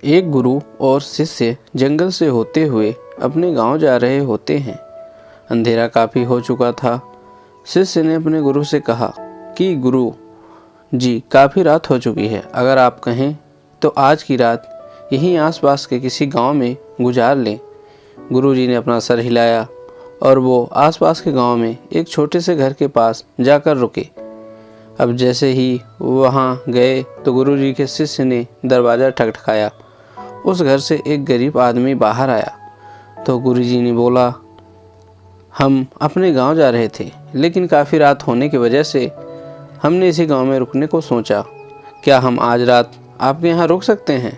एक गुरु और शिष्य जंगल से होते हुए अपने गांव जा रहे होते हैं। अंधेरा काफ़ी हो चुका था। शिष्य ने अपने गुरु से कहा कि गुरु जी, काफ़ी रात हो चुकी है, अगर आप कहें तो आज की रात यहीं आसपास के किसी गांव में गुजार लें। गुरु जी ने अपना सर हिलाया और वो आसपास के गांव में एक छोटे से घर के पास जाकर रुके। अब जैसे ही वहाँ गए तो गुरु जी के शिष्य ने दरवाज़ा ठकठकाया। उस घर से एक गरीब आदमी बाहर आया तो गुरु जी ने बोला, हम अपने गांव जा रहे थे, लेकिन काफ़ी रात होने की वजह से हमने इसी गांव में रुकने को सोचा। क्या हम आज रात आपके यहाँ रुक सकते हैं?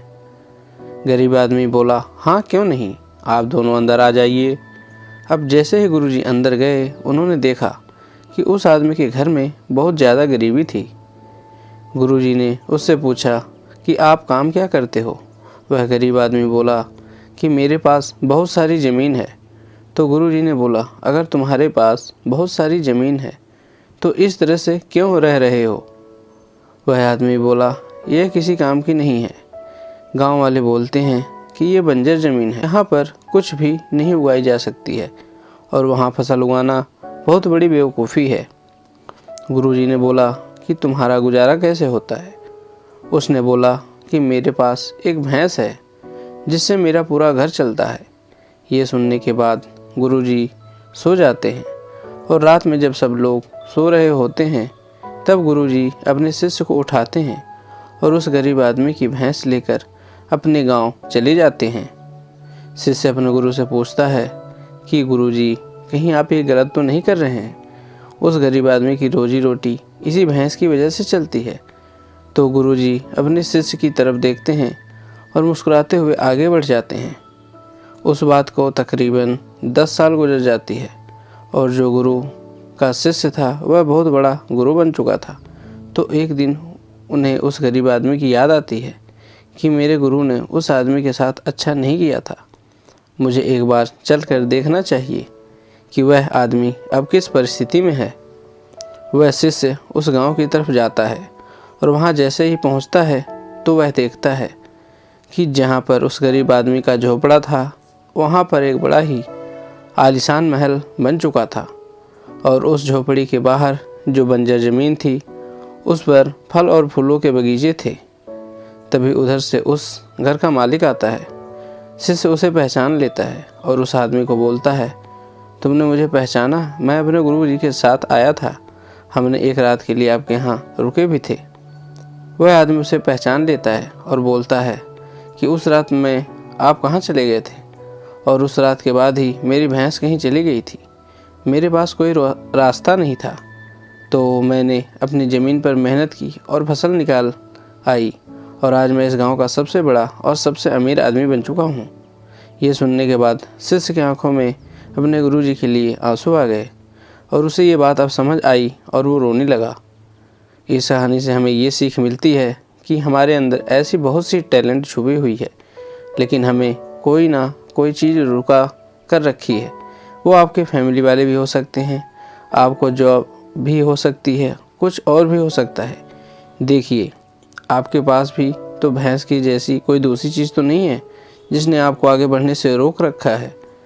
गरीब आदमी बोला, हाँ क्यों नहीं, आप दोनों अंदर आ जाइए। अब जैसे ही गुरुजी अंदर गए, उन्होंने देखा कि उस आदमी के घर में बहुत ज़्यादा गरीबी थी। गुरुजी ने उससे पूछा कि आप काम क्या करते हो? वह गरीब आदमी बोला कि मेरे पास बहुत सारी ज़मीन है। तो गुरुजी ने बोला, अगर तुम्हारे पास बहुत सारी ज़मीन है तो इस तरह से क्यों रह रहे हो? वह आदमी बोला, यह किसी काम की नहीं है। गांव वाले बोलते हैं कि ये बंजर ज़मीन है, यहाँ पर कुछ भी नहीं उगाई जा सकती है और वहाँ फसल उगाना बहुत बड़ी बेवकूफ़ी है। गुरुजी ने बोला कि तुम्हारा गुजारा कैसे होता है? उसने बोला कि मेरे पास एक भैंस है जिससे मेरा पूरा घर चलता है। ये सुनने के बाद गुरुजी सो जाते हैं और रात में जब सब लोग सो रहे होते हैं तब गुरुजी अपने शिष्य को उठाते हैं और उस गरीब आदमी की भैंस लेकर अपने गांव चले जाते हैं। शिष्य अपने गुरु से पूछता है कि गुरुजी, कहीं आप ये गलत तो नहीं कर रहे हैं? उस गरीब आदमी की रोजी रोटी इसी भैंस की वजह से चलती है। तो गुरुजी अपने शिष्य की तरफ देखते हैं और मुस्कुराते हुए आगे बढ़ जाते हैं। उस बात को तकरीबन 10 साल गुजर जाती है और जो गुरु का शिष्य था वह बहुत बड़ा गुरु बन चुका था। तो एक दिन उन्हें उस गरीब आदमी की याद आती है कि मेरे गुरु ने उस आदमी के साथ अच्छा नहीं किया था, मुझे एक बार चल कर देखना चाहिए कि वह आदमी अब किस परिस्थिति में है। वह शिष्य उस गांव की तरफ जाता है और वहां जैसे ही पहुंचता है तो वह देखता है कि जहां पर उस गरीब आदमी का झोपड़ा था वहां पर एक बड़ा ही आलीशान महल बन चुका था और उस झोपड़ी के बाहर जो बंजर ज़मीन थी उस पर फल और फूलों के बगीचे थे। तभी उधर से उस घर का मालिक आता है। शिष्य उसे पहचान लेता है और उस आदमी को बोलता है, तुमने मुझे पहचाना? मैं अपने गुरु जी के साथ आया था, हमने एक रात के लिए आपके यहाँ रुके भी थे। वह आदमी उसे पहचान लेता है और बोलता है कि उस रात में आप कहाँ चले गए थे? और उस रात के बाद ही मेरी भैंस कहीं चली गई थी, मेरे पास कोई रास्ता नहीं था, तो मैंने अपनी ज़मीन पर मेहनत की और फसल निकाल आई और आज मैं इस गांव का सबसे बड़ा और सबसे अमीर आदमी बन चुका हूँ। ये सुनने के बाद शिष्य की आंखों में अपने गुरुजी के लिए आंसू आ गए और उसे ये बात अब समझ आई और वो रोने लगा। इस कहानी से हमें ये सीख मिलती है कि हमारे अंदर ऐसी बहुत सी टैलेंट छुपी हुई है, लेकिन हमें कोई ना कोई चीज़ रुका कर रखी है। वो आपके फैमिली वाले भी हो सकते हैं, आपको जॉब भी हो सकती है, कुछ और भी हो सकता है। देखिए, आपके पास भी तो भैंस की जैसी कोई दूसरी चीज़ तो नहीं है जिसने आपको आगे बढ़ने से रोक रखा है।